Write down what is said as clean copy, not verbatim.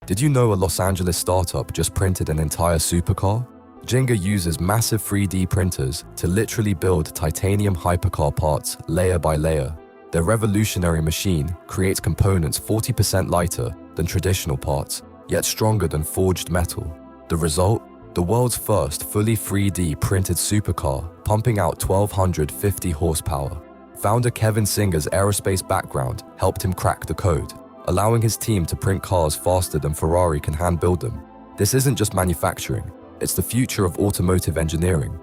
Did you know a Los Angeles startup just printed an entire supercar? Jenga uses massive 3D printers to literally build titanium hypercar parts layer by layer. Their revolutionary machine creates components 40% lighter than traditional parts, yet stronger than forged metal. The result? The world's first fully 3D printed supercar, pumping out 1,250 horsepower. Founder Kevin Singer's aerospace background helped him crack the code, allowing his team to print cars faster than Ferrari can hand build them. This isn't just manufacturing, it's the future of automotive engineering.